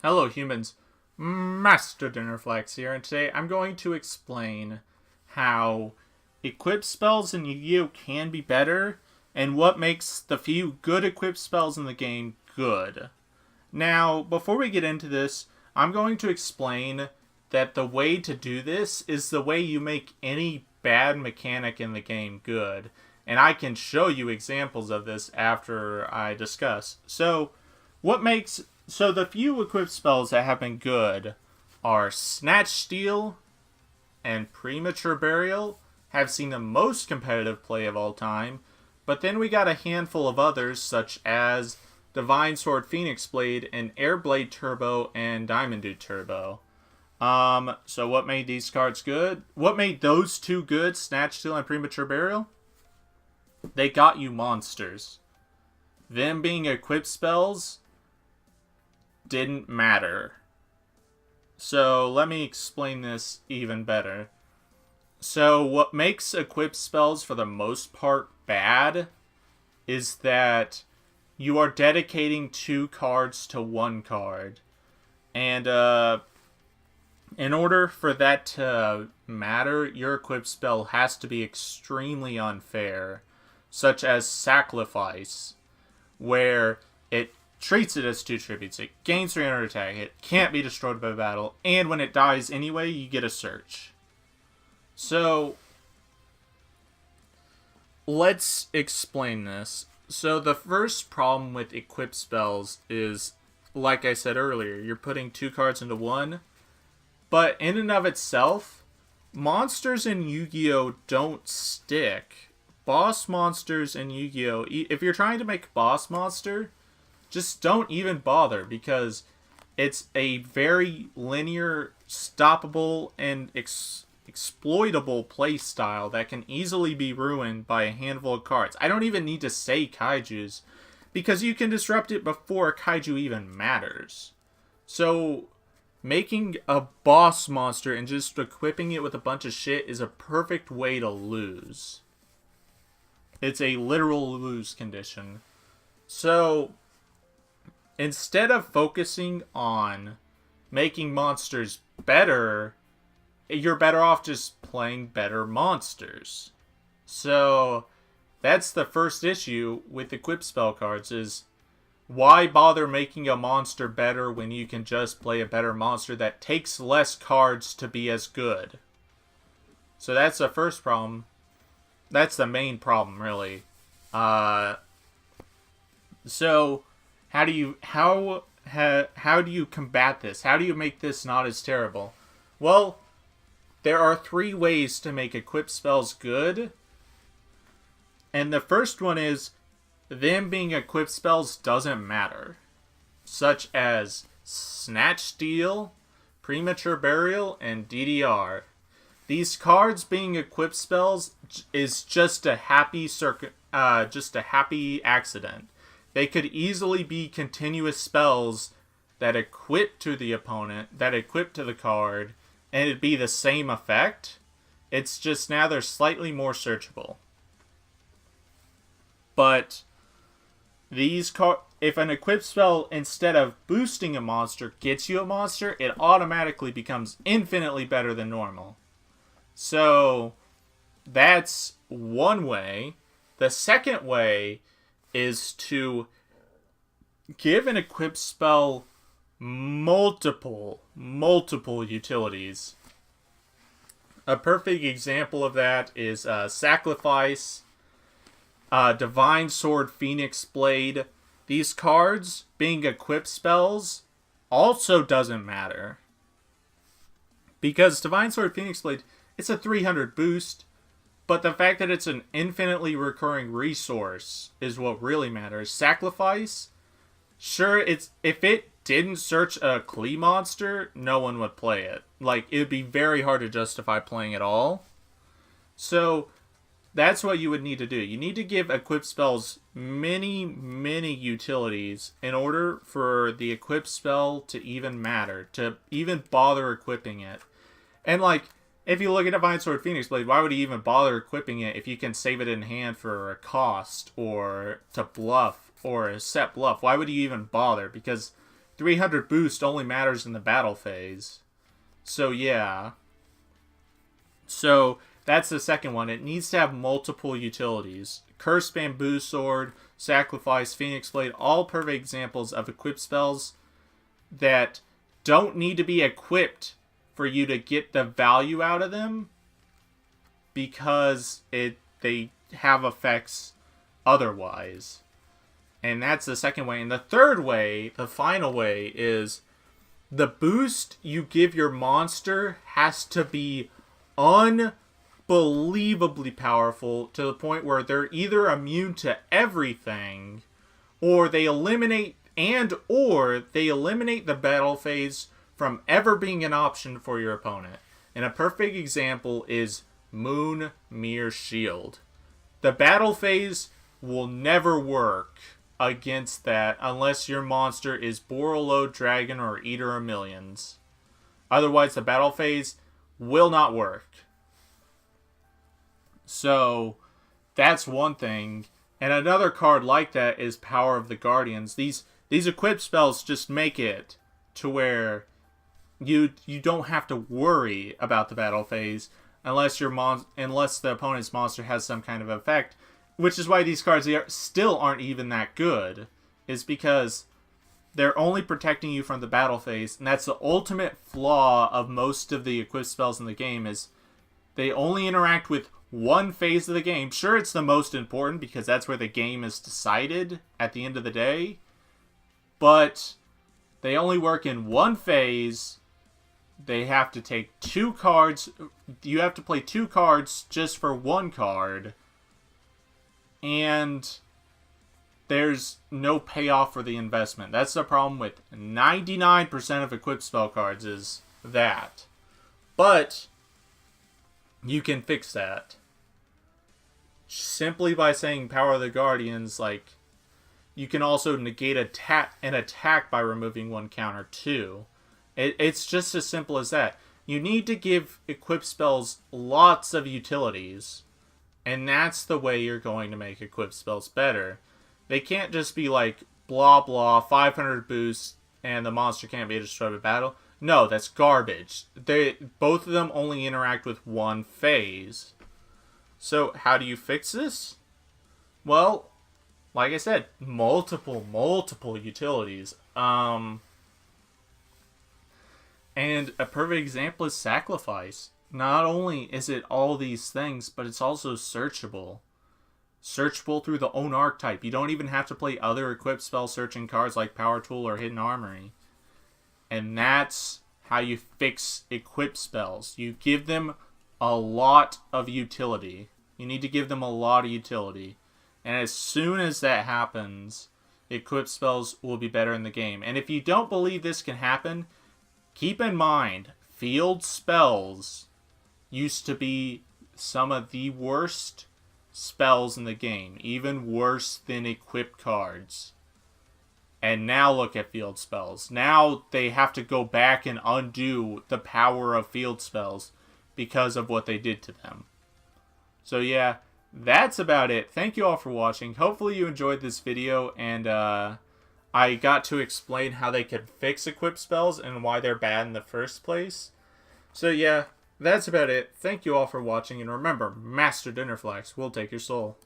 Hello humans, Master Dinnerflex here, and today I'm going to explain how equip spells in Yu-Gi-Oh! Can be better, and what makes the few good equip spells in the game good. Now, before we get into this, I'm going to explain that the way to do this is the way you make any bad mechanic in the game good, and I can show you examples of this after I discuss. So the few equipped spells that have been good are Snatch Steal and Premature Burial have seen the most competitive play of all time, but then we got a handful of others such as Divine Sword Phoenix Blade and Airblade Turbo and Diamond Dude Turbo. So what made these cards good? What made those two good, Snatch Steal and Premature Burial? They got you monsters. Them being equipped spells didn't matter. So let me explain this even better. So what makes equip spells for the most part bad is that you are dedicating 2 cards to 1 card. And in order for that to matter, your equip spell has to be extremely unfair, such as Sacrifice, where it treats it as 2 tributes. It gains 300 attack. It can't be destroyed by battle. And when it dies anyway, you get a search. So, let's explain this. So, the first problem with equip spells is, like I said earlier, you're putting 2 cards into 1. But in and of itself, monsters in Yu-Gi-Oh! Don't stick. Boss monsters in Yu-Gi-Oh! If you're trying to make a boss monster, just don't even bother, because it's a very linear, stoppable, and exploitable playstyle that can easily be ruined by a handful of cards. I don't even need to say kaijus, because you can disrupt it before a kaiju even matters. So, making a boss monster and just equipping it with a bunch of shit is a perfect way to lose. It's a literal lose condition. So, instead of focusing on making monsters better, you're better off just playing better monsters. So, that's the first issue with equip spell cards is, why bother making a monster better when you can just play a better monster that takes less cards to be as good? So that's the first problem. That's the main problem, really. So how do you combat this? How do you make this not as terrible? Well, there are 3 ways to make equip spells good. And the first one is them being equipped spells doesn't matter, such as Snatch Steal, Premature Burial, and DDR. These cards being equipped spells is just a happy accident. They could easily be continuous spells that equip to the opponent, that equip to the card, and it'd be the same effect. It's just now they're slightly more searchable. But if an equipped spell, instead of boosting a monster, gets you a monster, it automatically becomes infinitely better than normal. So, that's one way. The second way is to give an equipped spell multiple utilities. A perfect example of that is Sacrifice, Divine Sword Phoenix Blade. These cards, being equipped spells, also doesn't matter. Because Divine Sword Phoenix Blade, it's a 300 boost, but the fact that it's an infinitely recurring resource is what really matters. Sacrifice, sure, if it didn't search a Klee monster, no one would play it. Like, it would be very hard to justify playing at all. So, that's what you would need to do. You need to give equipped spells many utilities in order for the equipped spell to even matter, to even bother equipping it. And, like, if you look at Divine Sword Phoenix Blade, why would you even bother equipping it if you can save it in hand for a cost, or to bluff, or a set bluff? Why would you even bother? Because 300 boost only matters in the battle phase. So yeah. So that's the second one. It needs to have multiple utilities. Curse, Bamboo Sword, Sacrifice, Phoenix Blade, all perfect examples of equip spells that don't need to be equipped for you to get the value out of them, because they have effects otherwise. And that's the second way. And the third way, the final way, is the boost you give your monster has to be unbelievably powerful to the point where they're either immune to everything, or they eliminate the battle phase from ever being an option for your opponent. And a perfect example is Moon Mirror Shield. The battle phase will never work against that unless your monster is Borreload Dragon or Eater of Millions. Otherwise, the battle phase will not work. So, that's one thing. And another card like that is Power of the Guardians. These equip spells just make it to where you don't have to worry about the battle phase unless the opponent's monster has some kind of effect. Which is why these cards still aren't even that good, is because they're only protecting you from the battle phase, and that's the ultimate flaw of most of the equip spells in the game, is they only interact with one phase of the game. Sure, it's the most important because that's where the game is decided at the end of the day, but they only work in one phase. They have to take 2 cards. You have to play 2 cards just for 1 card. And there's no payoff for the investment. That's the problem with 99% of equipped spell cards, is that. But you can fix that simply by saying Power of the Guardians. Like, you can also negate an attack by removing 1 counter too. It's just as simple as that. You need to give equipped spells lots of utilities. And that's the way you're going to make equipped spells better. They can't just be like, blah blah, 500 boost, and the monster can't be destroyed by battle. No, that's garbage. Both of them only interact with one phase. So, how do you fix this? Well, like I said, multiple utilities. And a perfect example is Sacrifice. Not only is it all these things, but it's also searchable. Searchable through the own archetype. You don't even have to play other equipped spell searching cards like Power Tool or Hidden Armory. And that's how you fix equipped spells. You give them a lot of utility. You need to give them a lot of utility. And as soon as that happens, equipped spells will be better in the game. And if you don't believe this can happen, keep in mind, field spells used to be some of the worst spells in the game. Even worse than equipped cards. And now look at field spells. Now they have to go back and undo the power of field spells because of what they did to them. So yeah, that's about it. Thank you all for watching. Hopefully you enjoyed this video, and I got to explain how they could fix equipped spells and why they're bad in the first place. So yeah, that's about it. Thank you all for watching, and remember, Master Dinnerflax will take your soul.